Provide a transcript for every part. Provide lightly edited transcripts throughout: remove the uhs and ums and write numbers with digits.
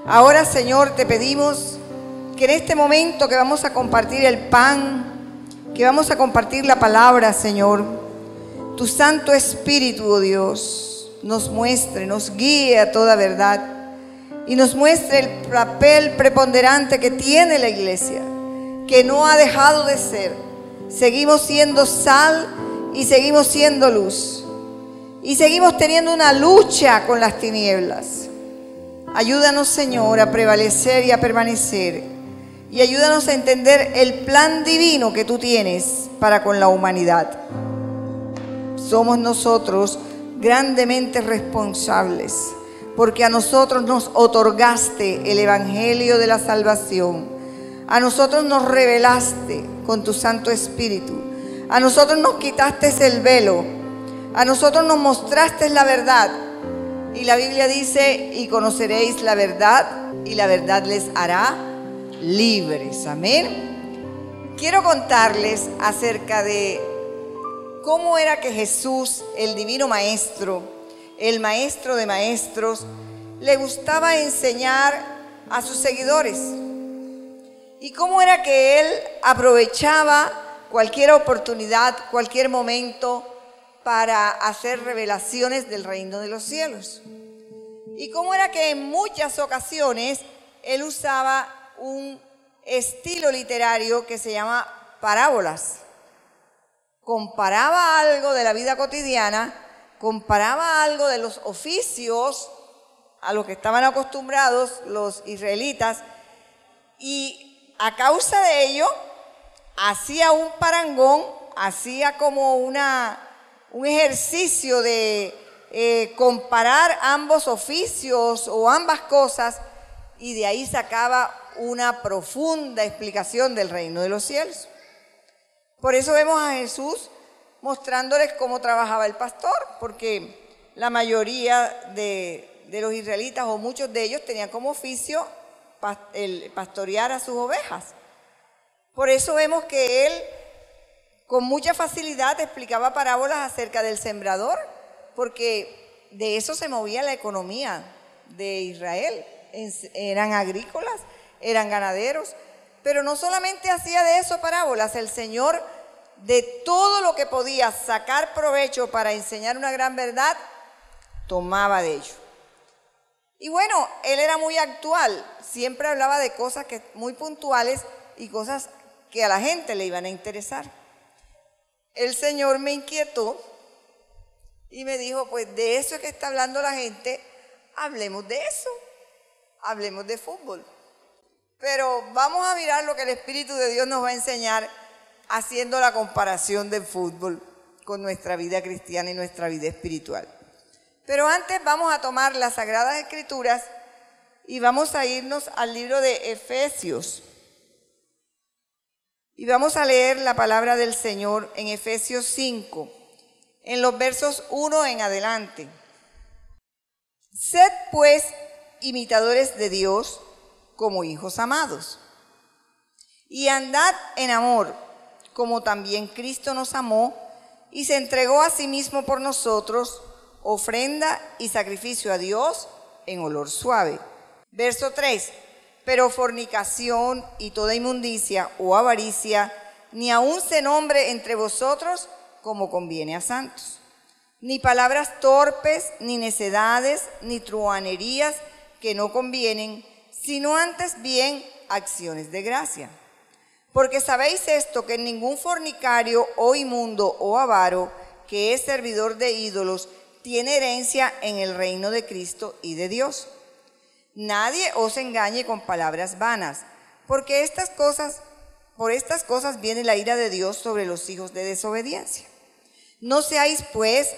Ahora, Señor, te pedimos que en este momento que vamos a compartir el pan, que vamos a compartir la palabra, Señor, tu Santo Espíritu, oh Dios, nos muestre, nos guíe a toda verdad y nos muestre el papel preponderante que tiene la iglesia, que no ha dejado de ser. Seguimos siendo sal y seguimos siendo luz y seguimos teniendo una lucha con las tinieblas. Ayúdanos, Señor, a prevalecer y a permanecer. Y ayúdanos a entender el plan divino que tú tienes para con la humanidad. Somos nosotros grandemente responsables, porque a nosotros nos otorgaste el evangelio de la salvación. A nosotros nos revelaste con tu Santo Espíritu. A nosotros nos quitaste el velo. A nosotros nos mostraste la verdad. Y la Biblia dice, y conoceréis la verdad, y la verdad les hará libres. Amén. Quiero contarles acerca de cómo era que Jesús, el divino maestro, el maestro de maestros, le gustaba enseñar a sus seguidores. Y cómo era que él aprovechaba cualquier oportunidad, cualquier momento para hacer revelaciones del reino de los cielos. Y cómo era que en muchas ocasiones él usaba un estilo literario que se llama parábolas. Comparaba algo de la vida cotidiana, comparaba algo de los oficios a los que estaban acostumbrados los israelitas, y a causa de ello hacía un parangón, hacía como un ejercicio de comparar ambos oficios o ambas cosas, y de ahí sacaba una profunda explicación del reino de los cielos. Por eso vemos a Jesús mostrándoles cómo trabajaba el pastor, porque la mayoría de los israelitas, o muchos de ellos, tenían como oficio el pastorear a sus ovejas. Por eso vemos que él con mucha facilidad explicaba parábolas acerca del sembrador, porque de eso se movía la economía de Israel. Eran agrícolas, eran ganaderos, pero no solamente hacía de eso parábolas. El Señor, de todo lo que podía sacar provecho para enseñar una gran verdad, tomaba de ello. Y bueno, él era muy actual, siempre hablaba de cosas muy puntuales y cosas que a la gente le iban a interesar. El Señor me inquietó y me dijo, pues de eso es que está hablando la gente, hablemos de eso, hablemos de fútbol. Pero vamos a mirar lo que el Espíritu de Dios nos va a enseñar haciendo la comparación del fútbol con nuestra vida cristiana y nuestra vida espiritual. Pero antes vamos a tomar las Sagradas Escrituras y vamos a irnos al libro de Efesios. Y vamos a leer la palabra del Señor en Efesios 5, en los versos 1 en adelante. Sed pues imitadores de Dios como hijos amados, y andad en amor, como también Cristo nos amó y se entregó a sí mismo por nosotros, ofrenda y sacrificio a Dios en olor suave. Verso 3. Pero fornicación y toda inmundicia o avaricia, ni aun se nombre entre vosotros como conviene a santos. Ni palabras torpes, ni necedades, ni truhanerías que no convienen, sino antes bien acciones de gracia. Porque sabéis esto, que ningún fornicario o inmundo o avaro, que es servidor de ídolos, tiene herencia en el reino de Cristo y de Dios. Nadie os engañe con palabras vanas, porque por estas cosas viene la ira de Dios sobre los hijos de desobediencia. No seáis pues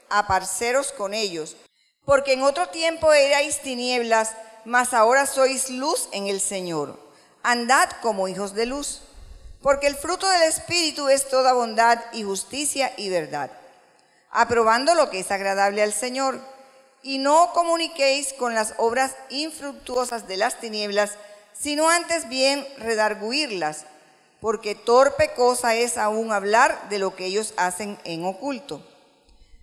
aparceros con ellos, porque en otro tiempo erais tinieblas, mas ahora sois luz en el Señor. Andad como hijos de luz, porque el fruto del Espíritu es toda bondad y justicia y verdad, aprobando lo que es agradable al Señor. Y no comuniquéis con las obras infructuosas de las tinieblas, sino antes bien redarguirlas, porque torpe cosa es aún hablar de lo que ellos hacen en oculto.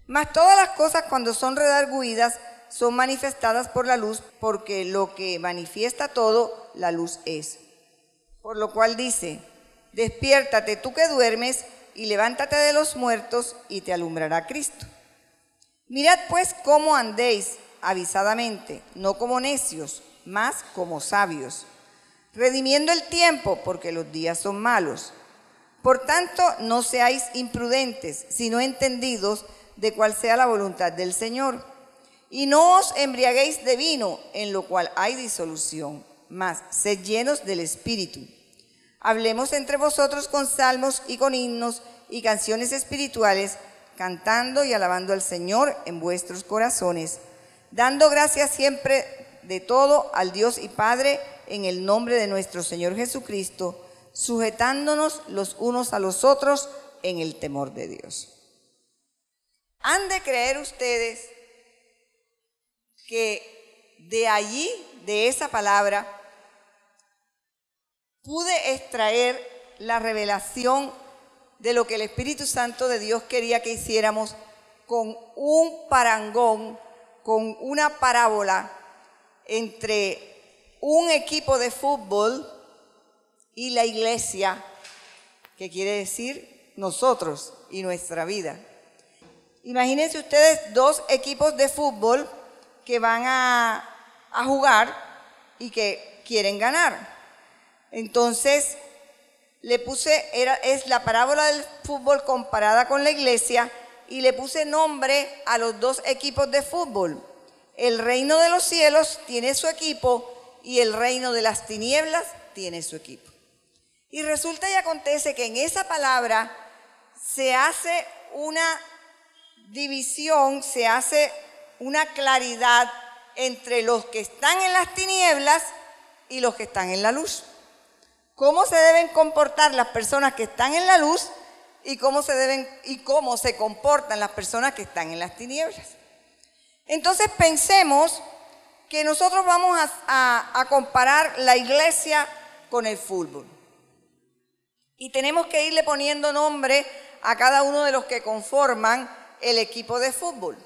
Mas todas las cosas, cuando son redarguidas, son manifestadas por la luz, porque lo que manifiesta todo, la luz es. Por lo cual dice, despiértate tú que duermes, y levántate de los muertos, y te alumbrará Cristo. Mirad pues cómo andéis avisadamente, no como necios, mas como sabios, redimiendo el tiempo, porque los días son malos. Por tanto, no seáis imprudentes, sino entendidos de cuál sea la voluntad del Señor. Y no os embriaguéis de vino, en lo cual hay disolución, mas sed llenos del Espíritu. Hablemos entre vosotros con salmos y con himnos y canciones espirituales, cantando y alabando al Señor en vuestros corazones, dando gracias siempre de todo al Dios y Padre en el nombre de nuestro Señor Jesucristo, sujetándonos los unos a los otros en el temor de Dios. Han de creer ustedes que de allí, de esa palabra, pude extraer la revelación de lo que el Espíritu Santo de Dios quería que hiciéramos con un parangón, con una parábola entre un equipo de fútbol y la iglesia, que quiere decir nosotros y nuestra vida. Imagínense ustedes dos equipos de fútbol que van a jugar y que quieren ganar. Entonces, es la parábola del fútbol comparada con la iglesia, y le puse nombre a los dos equipos de fútbol. El reino de los cielos tiene su equipo y el reino de las tinieblas tiene su equipo. Y resulta y acontece que en esa palabra se hace una división, se hace una claridad entre los que están en las tinieblas y los que están en la luz. Cómo se deben comportar las personas que están en la luz y cómo se comportan las personas que están en las tinieblas. Entonces pensemos que nosotros vamos a comparar la iglesia con el fútbol. Y tenemos que irle poniendo nombre a cada uno de los que conforman el equipo de fútbol.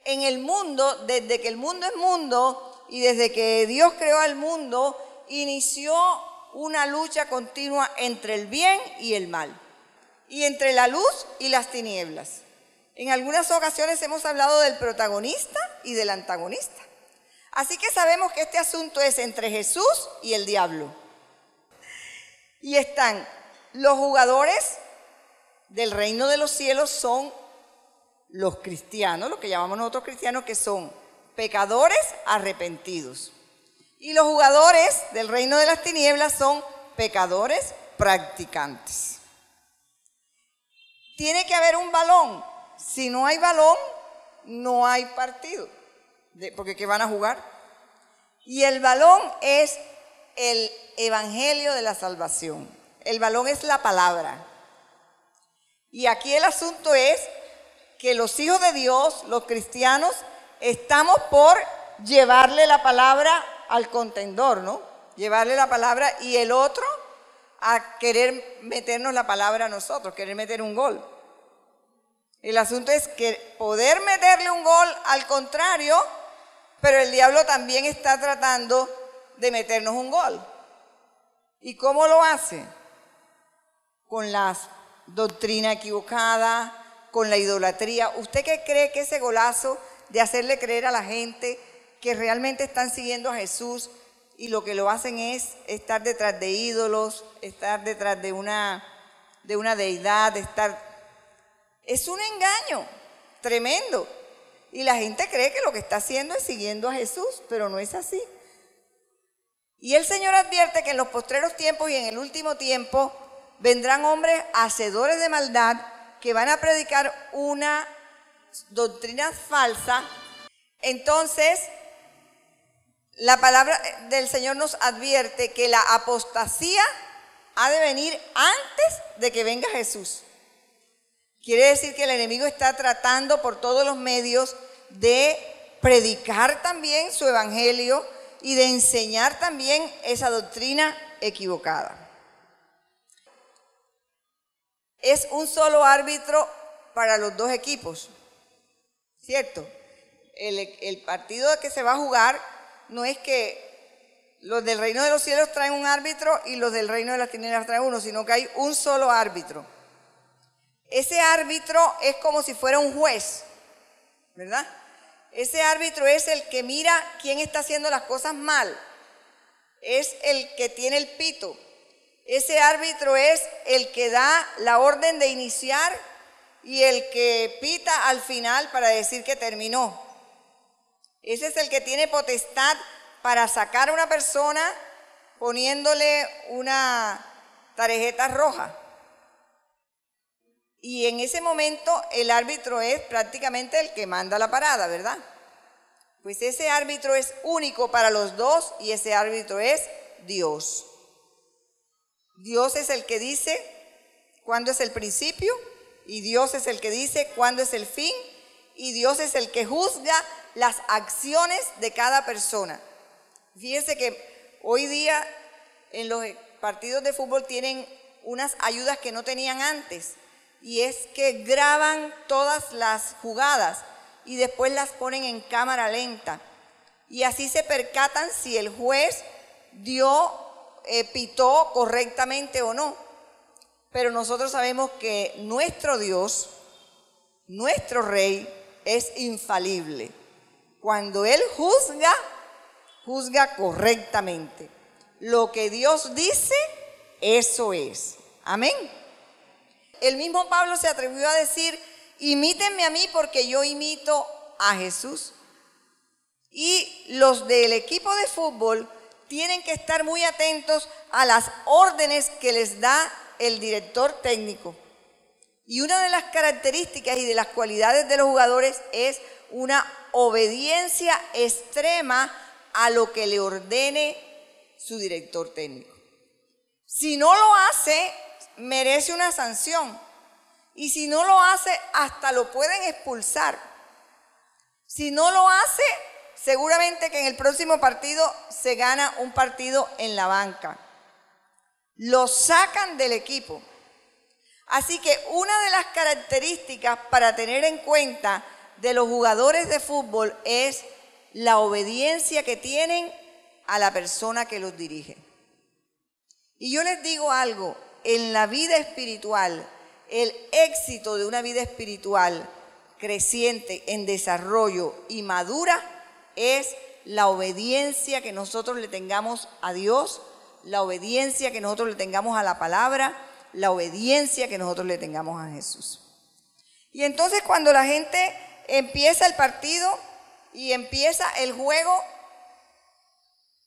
En el mundo, desde que el mundo es mundo y desde que Dios creó al mundo, inició una lucha continua entre el bien y el mal, y entre la luz y las tinieblas. En algunas ocasiones hemos hablado del protagonista y del antagonista. Así que sabemos que este asunto es entre Jesús y el diablo. Y están los jugadores del reino de los cielos, son los cristianos, lo que llamamos nosotros cristianos, que son pecadores arrepentidos. Y los jugadores del reino de las tinieblas son pecadores practicantes. Tiene que haber un balón. Si no hay balón, no hay partido, porque ¿qué van a jugar? Y el balón es el evangelio de la salvación. El balón es la palabra. Y aquí el asunto es que los hijos de Dios, los cristianos, estamos por llevarle la palabra al contendor, ¿no? Llevarle la palabra, y el otro a querer meternos la palabra a nosotros, querer meter un gol. El asunto es que poder meterle un gol al contrario, pero el diablo también está tratando de meternos un gol. ¿Y cómo lo hace? Con la doctrina equivocada, con la idolatría. ¿Usted qué cree que ese golazo de hacerle creer a la gente que realmente están siguiendo a Jesús y lo que lo hacen es estar detrás de ídolos, estar detrás de una deidad, es un engaño tremendo? Y la gente cree que lo que está haciendo es siguiendo a Jesús, pero no es así. Y el Señor advierte que en los postreros tiempos y en el último tiempo vendrán hombres hacedores de maldad que van a predicar una doctrina falsa. Entonces, la palabra del Señor nos advierte que la apostasía ha de venir antes de que venga Jesús. Quiere decir que el enemigo está tratando por todos los medios de predicar también su evangelio y de enseñar también esa doctrina equivocada. Es un solo árbitro para los dos equipos, ¿cierto? el partido que se va a jugar no es que los del reino de los cielos traen un árbitro y los del reino de las tinieblas traen uno, sino que hay un solo árbitro. Ese árbitro es como si fuera un juez, ¿verdad? Ese árbitro es el que mira quién está haciendo las cosas mal. Es el que tiene el pito. Ese árbitro es el que da la orden de iniciar y el que pita al final para decir que terminó. Ese es el que tiene potestad para sacar a una persona poniéndole una tarjeta roja. Y en ese momento el árbitro es prácticamente el que manda la parada, ¿verdad? Pues ese árbitro es único para los dos y ese árbitro es Dios. Dios es el que dice cuándo es el principio y Dios es el que dice cuándo es el fin y Dios es el que juzga las acciones de cada persona. Fíjense que hoy día en los partidos de fútbol tienen unas ayudas que no tenían antes y es que graban todas las jugadas y después las ponen en cámara lenta y así se percatan si el juez pitó correctamente o no. Pero nosotros sabemos que nuestro Dios, nuestro Rey, es infalible. Cuando Él juzga, juzga correctamente. Lo que Dios dice, eso es. Amén. El mismo Pablo se atrevió a decir, imítenme a mí porque yo imito a Jesús. Y los del equipo de fútbol tienen que estar muy atentos a las órdenes que les da el director técnico. Y una de las características y de las cualidades de los jugadores es una obediencia extrema a lo que le ordene su director técnico. Si no lo hace, merece una sanción. Y si no lo hace, hasta lo pueden expulsar. Si no lo hace, seguramente que en el próximo partido se gana un partido en la banca. Lo sacan del equipo. Así que una de las características para tener en cuenta de los jugadores de fútbol es la obediencia que tienen a la persona que los dirige. Y yo les digo algo, en la vida espiritual, el éxito de una vida espiritual creciente, en desarrollo y madura, es la obediencia que nosotros le tengamos a Dios, la obediencia que nosotros le tengamos a la palabra, la obediencia que nosotros le tengamos a Jesús. Y entonces cuando la gente empieza el partido y empieza el juego,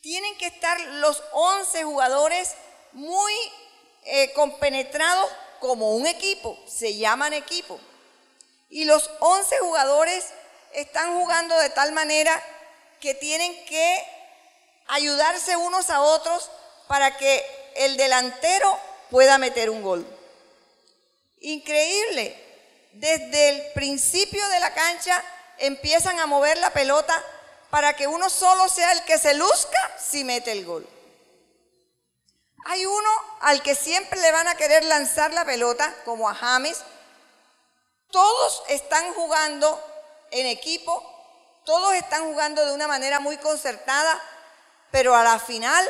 tienen que estar los 11 jugadores muy compenetrados como un equipo, se llaman equipo. Y los 11 jugadores están jugando de tal manera que tienen que ayudarse unos a otros para que el delantero pueda meter un gol. Increíble, desde el principio de la cancha empiezan a mover la pelota para que uno solo sea el que se luzca si mete el gol. Hay uno al que siempre le van a querer lanzar la pelota, como a James. Todos están jugando en equipo, todos están jugando de una manera muy concertada, pero a la final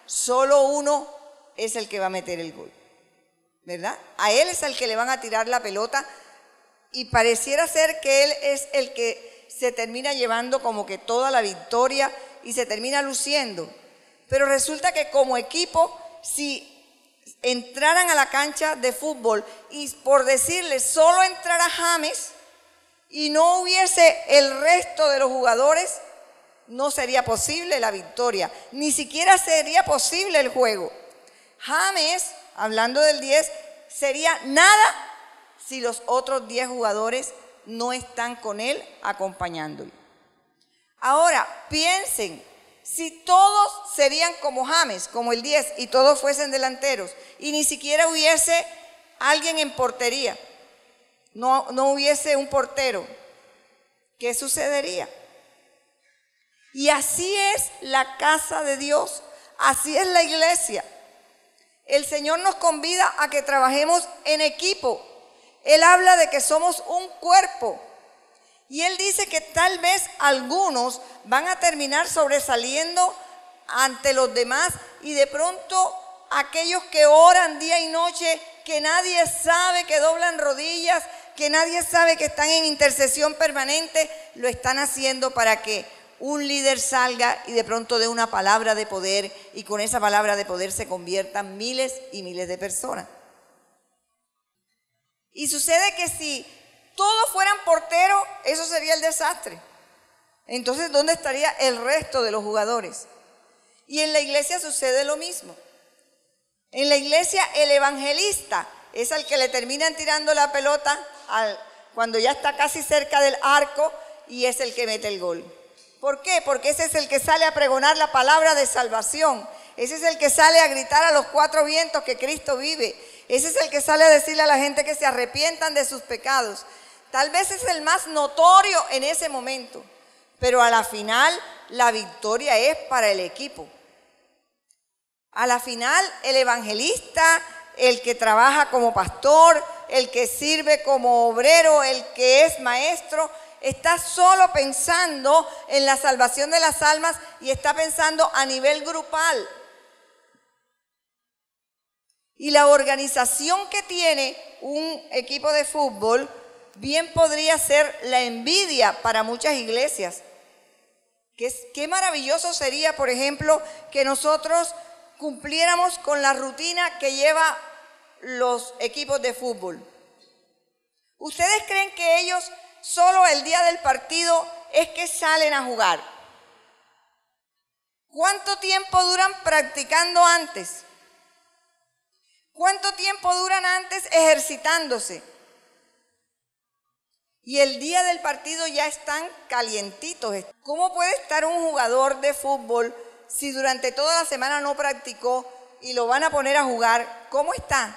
solo uno es el que va a meter el gol, ¿verdad? A él es el que le van a tirar la pelota y pareciera ser que él es el que se termina llevando como que toda la victoria y se termina luciendo. Pero resulta que como equipo, si entraran a la cancha de fútbol y por decirle solo entrara James y no hubiese el resto de los jugadores, no sería posible la victoria, ni siquiera sería posible el juego. James, hablando del 10, sería nada si los otros 10 jugadores no están con él acompañándolo. Ahora, piensen, si todos serían como James, como el 10, y todos fuesen delanteros, y ni siquiera hubiese alguien en portería, no hubiese un portero, ¿qué sucedería? Y así es la casa de Dios, así es la iglesia. El Señor nos convida a que trabajemos en equipo. Él habla de que somos un cuerpo Y él dice que tal vez algunos van a terminar sobresaliendo ante los demás y de pronto aquellos que oran día y noche, que nadie sabe que doblan rodillas, que nadie sabe que están en intercesión permanente, lo están haciendo para que un líder salga y de pronto dé una palabra de poder y con esa palabra de poder se conviertan miles y miles de personas. Y sucede que si todos fueran porteros, eso sería el desastre. Entonces, ¿dónde estaría el resto de los jugadores? Y en la iglesia sucede lo mismo. En la iglesia el evangelista es al que le terminan tirando la pelota cuando ya está casi cerca del arco y es el que mete el gol. ¿Por qué? Porque ese es el que sale a pregonar la palabra de salvación. Ese es el que sale a gritar a los cuatro vientos que Cristo vive. Ese es el que sale a decirle a la gente que se arrepientan de sus pecados. Tal vez es el más notorio en ese momento, pero a la final la victoria es para el equipo. A la final el evangelista, el que trabaja como pastor, el que sirve como obrero, el que es maestro, está solo pensando en la salvación de las almas y está pensando a nivel grupal. Y la organización que tiene un equipo de fútbol bien podría ser la envidia para muchas iglesias. Qué maravilloso sería, por ejemplo, que nosotros cumpliéramos con la rutina que lleva los equipos de fútbol. ¿Ustedes creen que ellos solo el día del partido es que salen a jugar? ¿Cuánto tiempo duran practicando antes? ¿Cuánto tiempo duran antes ejercitándose? Y el día del partido ya están calientitos. ¿Cómo puede estar un jugador de fútbol si durante toda la semana no practicó y lo van a poner a jugar? ¿Cómo está?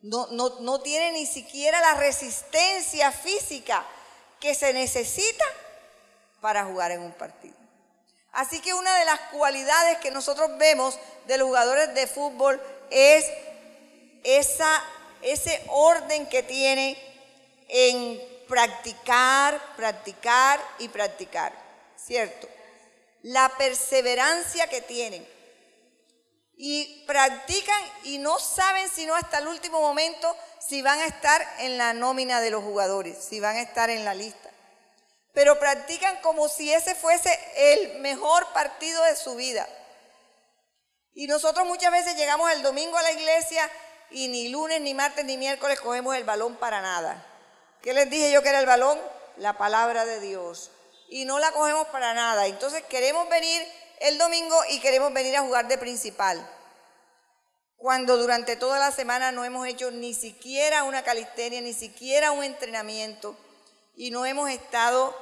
No tiene ni siquiera la resistencia física que se necesita para jugar en un partido. Así que una de las cualidades que nosotros vemos de los jugadores de fútbol es ese orden que tiene en practicar, practicar y practicar, ¿cierto? La perseverancia que tienen. Y practican y no saben sino hasta el último momento si van a estar en la nómina de los jugadores, si van a estar en la lista. Pero practican como si ese fuese el mejor partido de su vida. Y nosotros muchas veces llegamos el domingo a la iglesia y ni lunes, ni martes, ni miércoles cogemos el balón para nada. ¿Qué les dije yo que era el balón? La palabra de Dios. Y no la cogemos para nada. Entonces queremos venir el domingo y queremos venir a jugar de principal. Cuando durante toda la semana no hemos hecho ni siquiera una calistenia, ni siquiera un entrenamiento y no hemos estado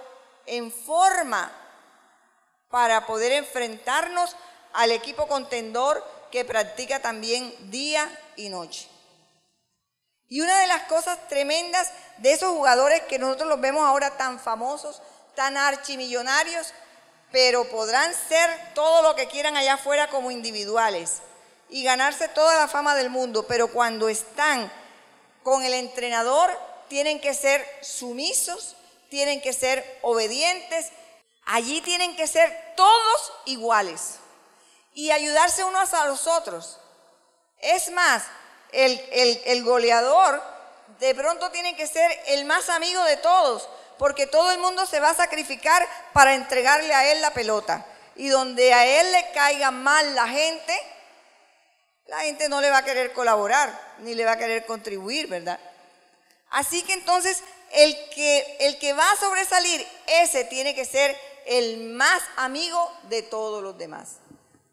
en forma para poder enfrentarnos al equipo contendor que practica también día y noche. Y una de las cosas tremendas de esos jugadores que nosotros los vemos ahora tan famosos, tan archimillonarios, pero podrán ser todo lo que quieran allá afuera como individuales y ganarse toda la fama del mundo, pero cuando están con el entrenador tienen que ser sumisos, tienen que ser obedientes, allí tienen que ser todos iguales y ayudarse unos a los otros. Es más, el goleador de pronto tiene que ser el más amigo de todos, porque todo el mundo se va a sacrificar para entregarle a él la pelota. Y donde a él le caiga mal la gente no le va a querer colaborar, ni le va a querer contribuir, ¿verdad? Así que entonces el que va a sobresalir, ese tiene que ser el más amigo de todos los demás.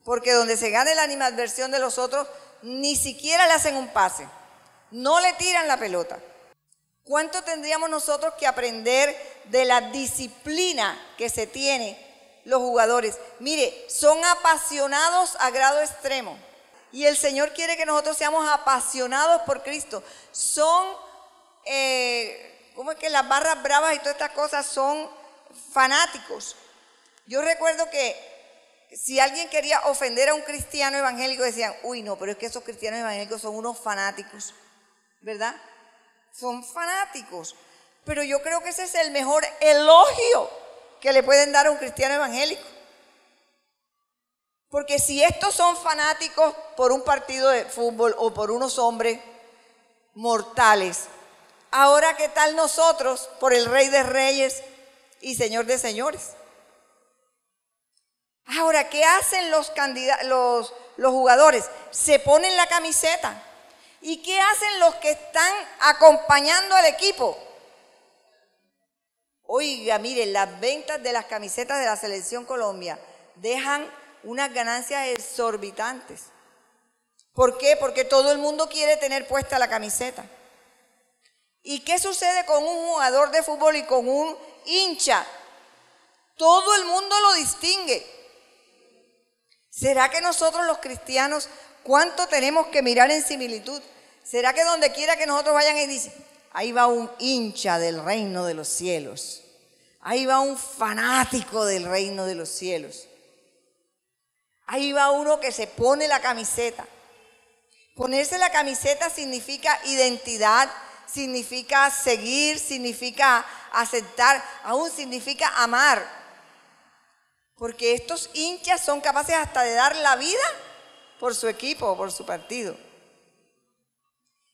Porque donde se gane la animadversión de los otros, ni siquiera le hacen un pase, no le tiran la pelota. ¿Cuánto tendríamos nosotros que aprender de la disciplina que se tiene los jugadores? Mire, son apasionados a grado extremo. Y el Señor quiere que nosotros seamos apasionados por Cristo. Son, ¿cómo es que las barras bravas y todas estas cosas son fanáticos? Yo recuerdo que si alguien quería ofender a un cristiano evangélico, decían, uy, no, pero es que esos cristianos evangélicos son unos fanáticos, ¿verdad? Son fanáticos. Pero yo creo que ese es el mejor elogio que le pueden dar a un cristiano evangélico. Porque si estos son fanáticos por un partido de fútbol o por unos hombres mortales, ahora ¿qué tal nosotros por el Rey de Reyes y Señor de Señores? Ahora, ¿qué hacen los jugadores? Se ponen la camiseta. ¿Y qué hacen los que están acompañando al equipo? Oiga, miren, las ventas de las camisetas de la Selección Colombia dejan unas ganancias exorbitantes. ¿Por qué? Porque todo el mundo quiere tener puesta la camiseta. ¿Y qué sucede con un jugador de fútbol y con un hincha? Todo el mundo lo distingue. ¿Será que nosotros los cristianos, cuánto tenemos que mirar en similitud? ¿Será que donde quiera que nosotros vayan y dicen, ahí va un hincha del reino de los cielos, ahí va un fanático del reino de los cielos, ahí va uno que se pone la camiseta? Ponerse la camiseta significa identidad, significa seguir, significa aceptar, aún significa amar. Porque estos hinchas son capaces hasta de dar la vida por su equipo o por su partido.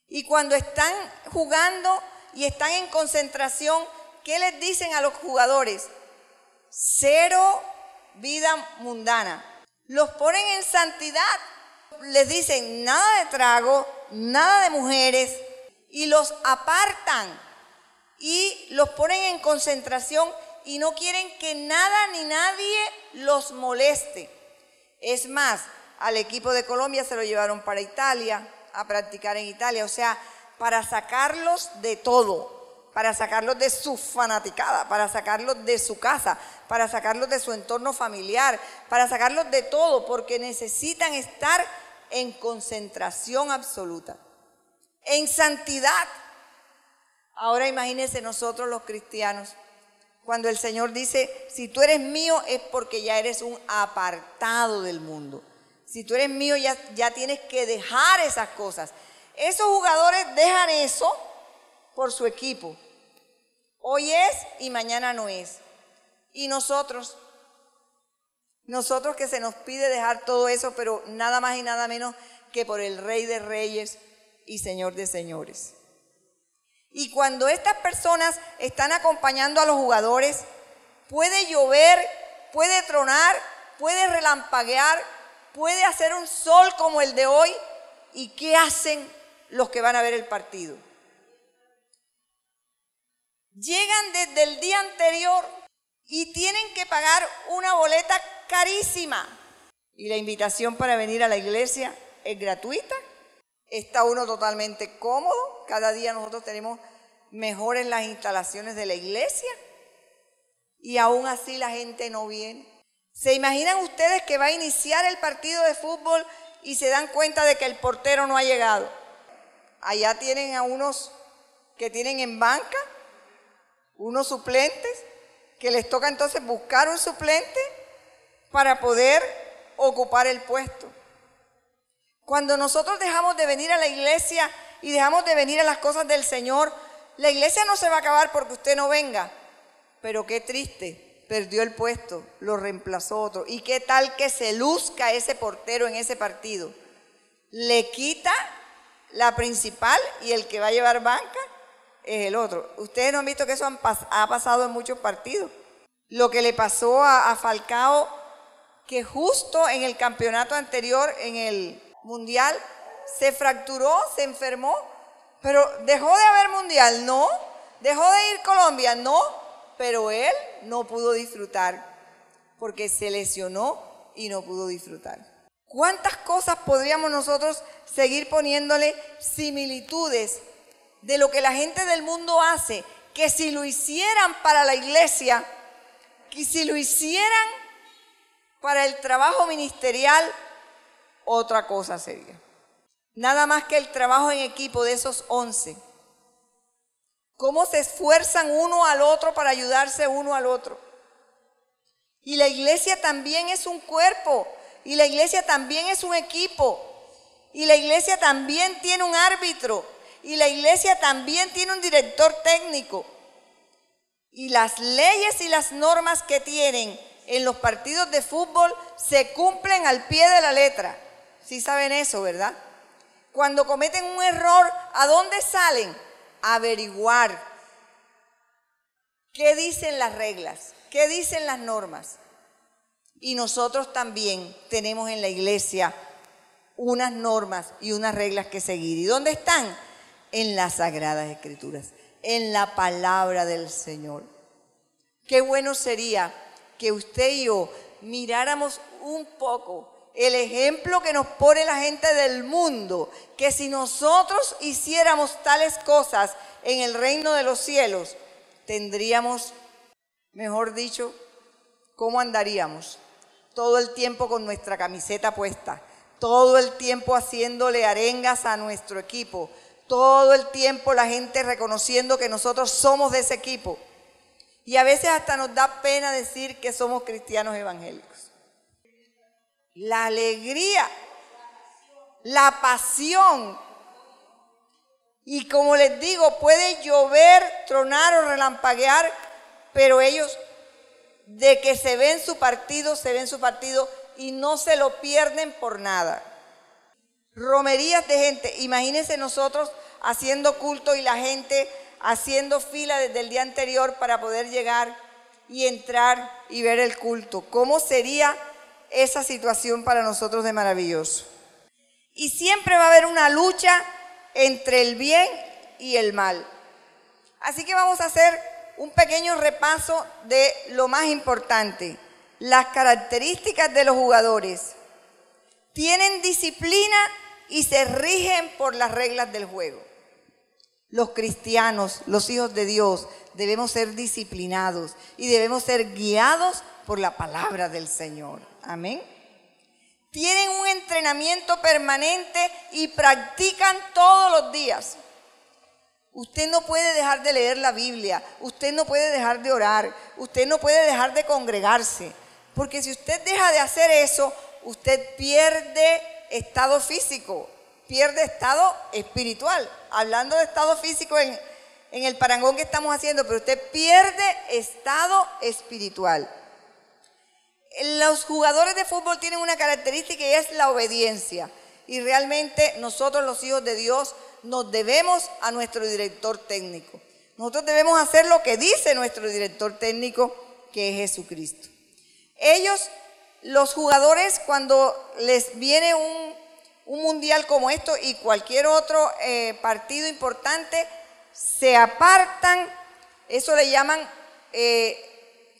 Y cuando están jugando y están en concentración, ¿qué les dicen a los jugadores? Cero vida mundana. Los ponen en santidad. Les dicen nada de trago, nada de mujeres, y los apartan y los ponen en concentración y no quieren que nada ni nadie los moleste. Es más, al equipo de Colombia se lo llevaron para Italia, a practicar en Italia, o sea, para sacarlos de todo, para sacarlos de su fanaticada, para sacarlos de su casa, para sacarlos de su entorno familiar, para sacarlos de todo, porque necesitan estar en concentración absoluta, en santidad. Ahora imagínense nosotros los cristianos, cuando el Señor dice, si tú eres mío es porque ya eres un apartado del mundo. Si tú eres mío ya tienes que dejar esas cosas. Esos jugadores dejan eso por su equipo. Hoy es y mañana no es. Y nosotros que se nos pide dejar todo eso, pero nada más y nada menos que por el Rey de Reyes y Señor de Señores. Y cuando estas personas están acompañando a los jugadores, puede llover, puede tronar, puede relampaguear, puede hacer un sol como el de hoy. ¿Y qué hacen los que van a ver el partido? Llegan desde el día anterior y tienen que pagar una boleta carísima. Y la invitación para venir a la iglesia es gratuita. Está uno totalmente cómodo. Cada día nosotros tenemos mejores las instalaciones de la iglesia. Y aún así la gente no viene. ¿Se imaginan ustedes que va a iniciar el partido de fútbol y se dan cuenta de que el portero no ha llegado? Allá tienen a unos que tienen en banca, unos suplentes, que les toca entonces buscar un suplente para poder ocupar el puesto. Cuando nosotros dejamos de venir a la iglesia y dejamos de venir a las cosas del Señor, la iglesia no se va a acabar porque usted no venga. Pero qué triste, perdió el puesto, lo reemplazó otro. ¿Y qué tal que se luzca ese portero en ese partido? Le quita la principal y el que va a llevar banca es el otro. Ustedes no han visto que eso ha pasado en muchos partidos. Lo que le pasó a Falcao, que justo en el campeonato anterior, en el Mundial, se fracturó, se enfermó, pero dejó de haber Mundial, no, dejó de ir Colombia, no, pero él no pudo disfrutar porque se lesionó y no pudo disfrutar. ¿Cuántas cosas podríamos nosotros seguir poniéndole similitudes de lo que la gente del mundo hace, que si lo hicieran para la iglesia, que si lo hicieran para el trabajo ministerial, otra cosa sería? Nada más que el trabajo en equipo de esos 11. Cómo se esfuerzan uno al otro para ayudarse uno al otro. Y la iglesia también es un cuerpo, y la iglesia también es un equipo, y la iglesia también tiene un árbitro, y la iglesia también tiene un director técnico, Y las leyes y las normas que tienen en los partidos de fútbol se cumplen al pie de la letra. Sí saben eso, ¿verdad? Cuando cometen un error, ¿a dónde salen? A averiguar qué dicen las reglas, qué dicen las normas. Y nosotros también tenemos en la iglesia unas normas y unas reglas que seguir. ¿Y dónde están? En las Sagradas Escrituras, en la palabra del Señor. Qué bueno sería que usted y yo miráramos un poco el ejemplo que nos pone la gente del mundo, que si nosotros hiciéramos tales cosas en el reino de los cielos, tendríamos, mejor dicho, ¿cómo andaríamos? Todo el tiempo con nuestra camiseta puesta, todo el tiempo haciéndole arengas a nuestro equipo, todo el tiempo la gente reconociendo que nosotros somos de ese equipo. Y a veces hasta nos da pena decir que somos cristianos evangélicos. La alegría, la pasión. Y como les digo, puede llover, tronar o relampaguear, pero ellos de que se ven su partido y no se lo pierden por nada. Romerías de gente. Imagínense nosotros haciendo culto y la gente haciendo fila desde el día anterior para poder llegar y entrar y ver el culto. ¿Cómo sería esa situación para nosotros de maravilloso? Y siempre va a haber una lucha entre el bien y el mal. Así que vamos a hacer un pequeño repaso de lo más importante. Las características de los jugadores. Tienen disciplina y se rigen por las reglas del juego. Los cristianos, los hijos de Dios, debemos ser disciplinados y debemos ser guiados por la palabra del Señor. Amén. Tienen un entrenamiento permanente y practican todos los días. Usted no puede dejar de leer la Biblia, usted no puede dejar de orar, usted no puede dejar de congregarse, porque si usted deja de hacer eso, usted pierde estado físico, pierde estado espiritual. Hablando de estado físico en el parangón que estamos haciendo, pero usted pierde estado espiritual. Los jugadores de fútbol tienen una característica y es la obediencia. Y realmente nosotros los hijos de Dios nos debemos a nuestro director técnico. Nosotros debemos hacer lo que dice nuestro director técnico, que es Jesucristo. Ellos, los jugadores, cuando les viene un mundial como esto y cualquier otro partido importante, se apartan, eso le llaman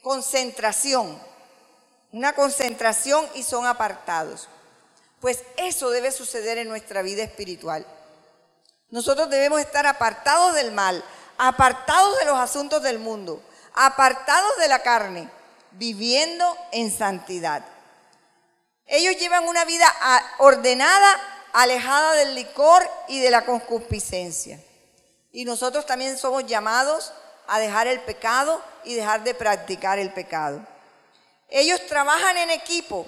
concentración, una concentración y son apartados. Pues eso debe suceder en nuestra vida espiritual. Nosotros debemos estar apartados del mal, apartados de los asuntos del mundo, apartados de la carne, viviendo en santidad. Ellos llevan una vida ordenada, alejada del licor y de la concupiscencia. Y nosotros también somos llamados a dejar el pecado y dejar de practicar el pecado. Ellos trabajan en equipo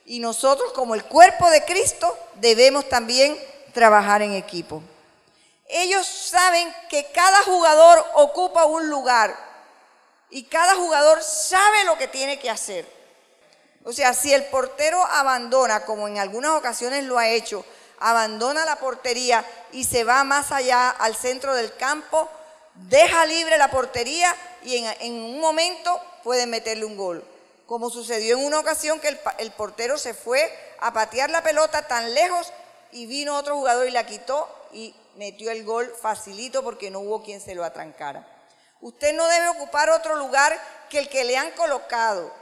y nosotros, como el cuerpo de Cristo, debemos también trabajar en equipo. Ellos saben que cada jugador ocupa un lugar y cada jugador sabe lo que tiene que hacer. O sea, si el portero abandona, como en algunas ocasiones lo ha hecho, abandona la portería y se va más allá al centro del campo, deja libre la portería y en un momento puede meterle un gol. Como sucedió en una ocasión que el portero se fue a patear la pelota tan lejos y vino otro jugador y la quitó y metió el gol facilito porque no hubo quien se lo atrancara. Usted no debe ocupar otro lugar que el que le han colocado.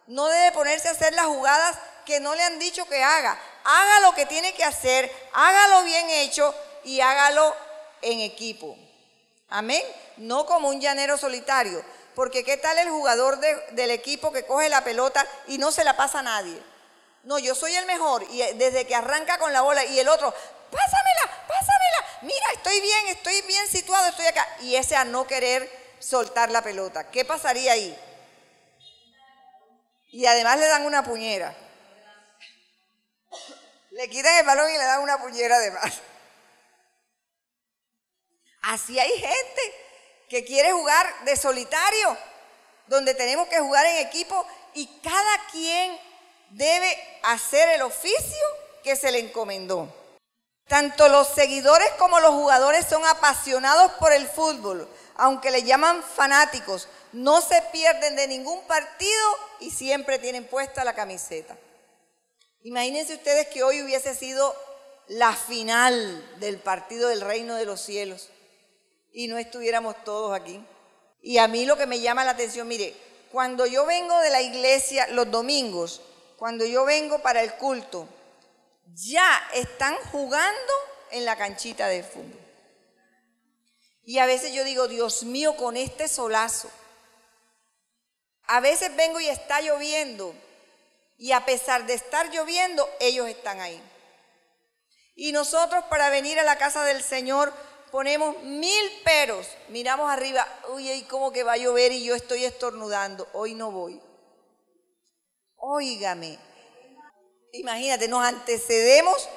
No debe ponerse a hacer las jugadas que no le han dicho que haga. Haga lo que tiene que hacer, hágalo bien hecho y hágalo en equipo. Amén. No como un llanero solitario. Porque ¿qué tal el jugador del equipo que coge la pelota y no se la pasa a nadie? No, yo soy el mejor y desde que arranca con la bola y el otro, pásamela, mira, estoy bien situado, estoy acá. Y ese a no querer soltar la pelota. ¿Qué pasaría ahí? Y además le dan una puñera. Le quitan el balón y le dan una puñera además. Así hay gente que quiere jugar de solitario, donde tenemos que jugar en equipo y cada quien debe hacer el oficio que se le encomendó. Tanto los seguidores como los jugadores son apasionados por el fútbol, aunque le llaman fanáticos, no se pierden de ningún partido y siempre tienen puesta la camiseta. Imagínense ustedes que hoy hubiese sido la final del partido del reino de los cielos y no estuviéramos todos aquí. Y a mí lo que me llama la atención, mire, cuando yo vengo de la iglesia los domingos, cuando yo vengo para el culto, ya están jugando en la canchita de fútbol. Y a veces yo digo, Dios mío, con este solazo. A veces vengo y está lloviendo, y a pesar de estar lloviendo, ellos están ahí. Y nosotros para venir a la casa del Señor ponemos 1000 peros. Miramos arriba, uy, ¿cómo que va a llover y yo estoy estornudando? Hoy no voy. Óigame, imagínate, nos antecedemos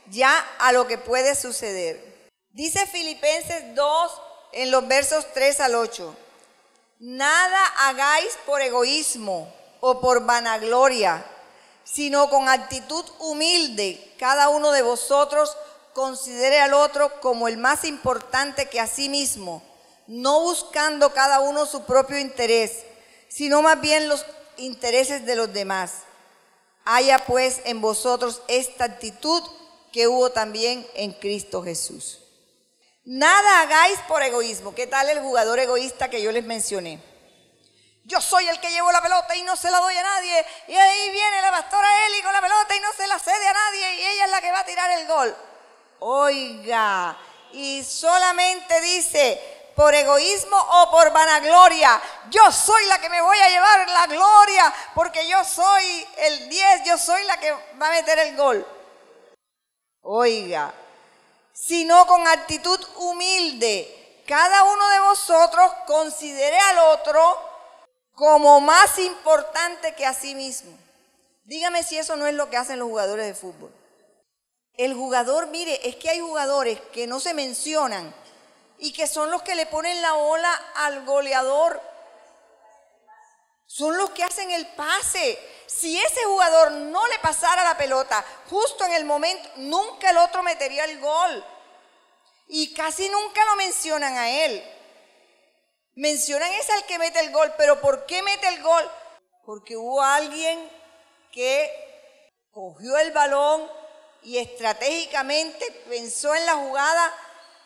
ya a lo que puede suceder. Dice Filipenses 2 en los versos 3 al 8. Nada hagáis por egoísmo o por vanagloria, sino con actitud humilde, cada uno de vosotros considere al otro como el más importante que a sí mismo, no buscando cada uno su propio interés, sino más bien los intereses de los demás. Haya pues en vosotros esta actitud que hubo también en Cristo Jesús. Nada hagáis por egoísmo. ¿Qué tal el jugador egoísta que yo les mencioné? Yo soy el que llevo la pelota y no se la doy a nadie. Y ahí viene la pastora Eli con la pelota y no se la cede a nadie. Y ella es la que va a tirar el gol. Oiga, y solamente dice, por egoísmo o por vanagloria. Yo soy la que me voy a llevar la gloria porque yo soy el 10, yo soy la que va a meter el gol. Oiga, sino con actitud humilde, cada uno de vosotros considere al otro como más importante que a sí mismo. Dígame si eso no es lo que hacen los jugadores de fútbol. El jugador, mire, es que hay jugadores que no se mencionan y que son los que le ponen la bola al goleador. Son los que hacen el pase. Si ese jugador no le pasara la pelota justo en el momento, nunca el otro metería el gol. Y casi nunca lo mencionan a él. Mencionan es al que mete el gol, pero ¿por qué mete el gol? Porque hubo alguien que cogió el balón y estratégicamente pensó en la jugada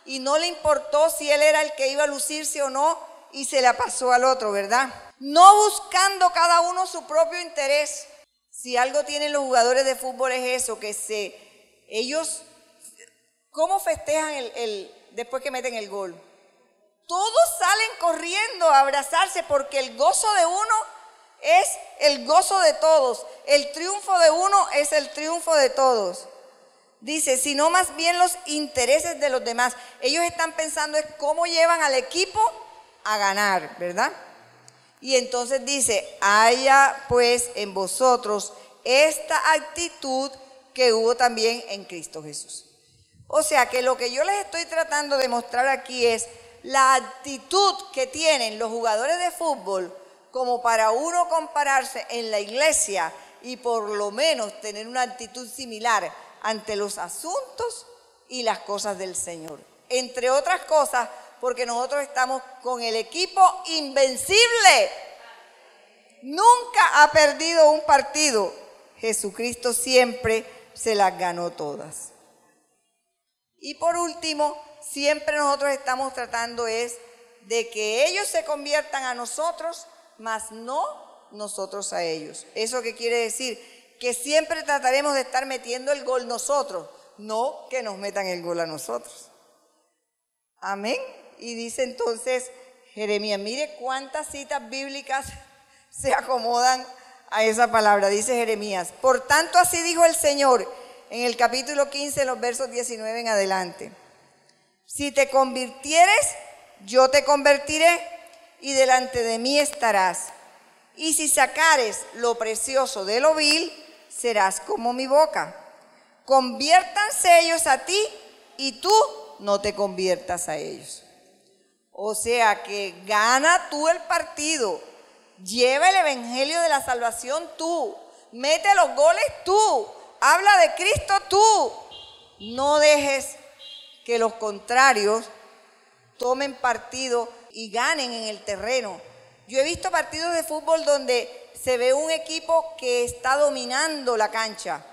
y no le importó si él era el que iba a lucirse o no y se la pasó al otro, ¿verdad? No buscando cada uno su propio interés. Si algo tienen los jugadores de fútbol es eso, que ellos, ¿cómo festejan después que meten el gol? Todos salen corriendo a abrazarse porque el gozo de uno es el gozo de todos. El triunfo de uno es el triunfo de todos. Dice, sino más bien los intereses de los demás. Ellos están pensando es cómo llevan al equipo a ganar, ¿verdad? Y entonces dice, haya pues en vosotros esta actitud que hubo también en Cristo Jesús. O sea que lo que yo les estoy tratando de mostrar aquí es la actitud que tienen los jugadores de fútbol como para uno compararse en la iglesia y por lo menos tener una actitud similar ante los asuntos y las cosas del Señor. Entre otras cosas, porque nosotros estamos con el equipo invencible. Nunca ha perdido un partido. Jesucristo siempre se las ganó todas. Y por último, siempre nosotros estamos tratando es de que ellos se conviertan a nosotros, mas no nosotros a ellos. ¿Eso qué quiere decir? Que siempre trataremos de estar metiendo el gol nosotros, no que nos metan el gol a nosotros. Amén. Y dice entonces Jeremías, mire cuántas citas bíblicas se acomodan a esa palabra. Dice Jeremías, por tanto así dijo el Señor en el capítulo 15, los versos 19 en adelante. Si te convirtieres, yo te convertiré y delante de mí estarás. Y si sacares lo precioso de lo vil, serás como mi boca. Conviértanse ellos a ti y tú no te conviertas a ellos. O sea que gana tú el partido, lleva el evangelio de la salvación tú, mete los goles tú, habla de Cristo tú. No dejes que los contrarios tomen partido y ganen en el terreno. Yo he visto partidos de fútbol donde se ve un equipo que está dominando la cancha,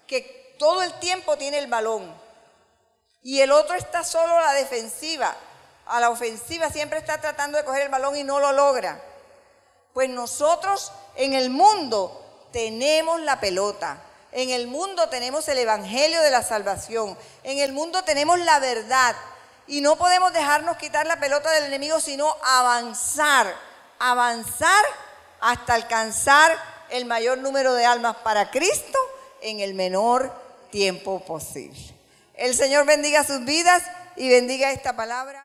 que todo el tiempo tiene el balón, y el otro está solo a la defensiva. A la ofensiva siempre está tratando de coger el balón y no lo logra. Pues nosotros en el mundo tenemos la pelota, en el mundo tenemos el evangelio de la salvación, en el mundo tenemos la verdad, y no podemos dejarnos quitar la pelota del enemigo, sino avanzar hasta alcanzar el mayor número de almas para Cristo en el menor tiempo posible. El Señor bendiga sus vidas y bendiga esta palabra.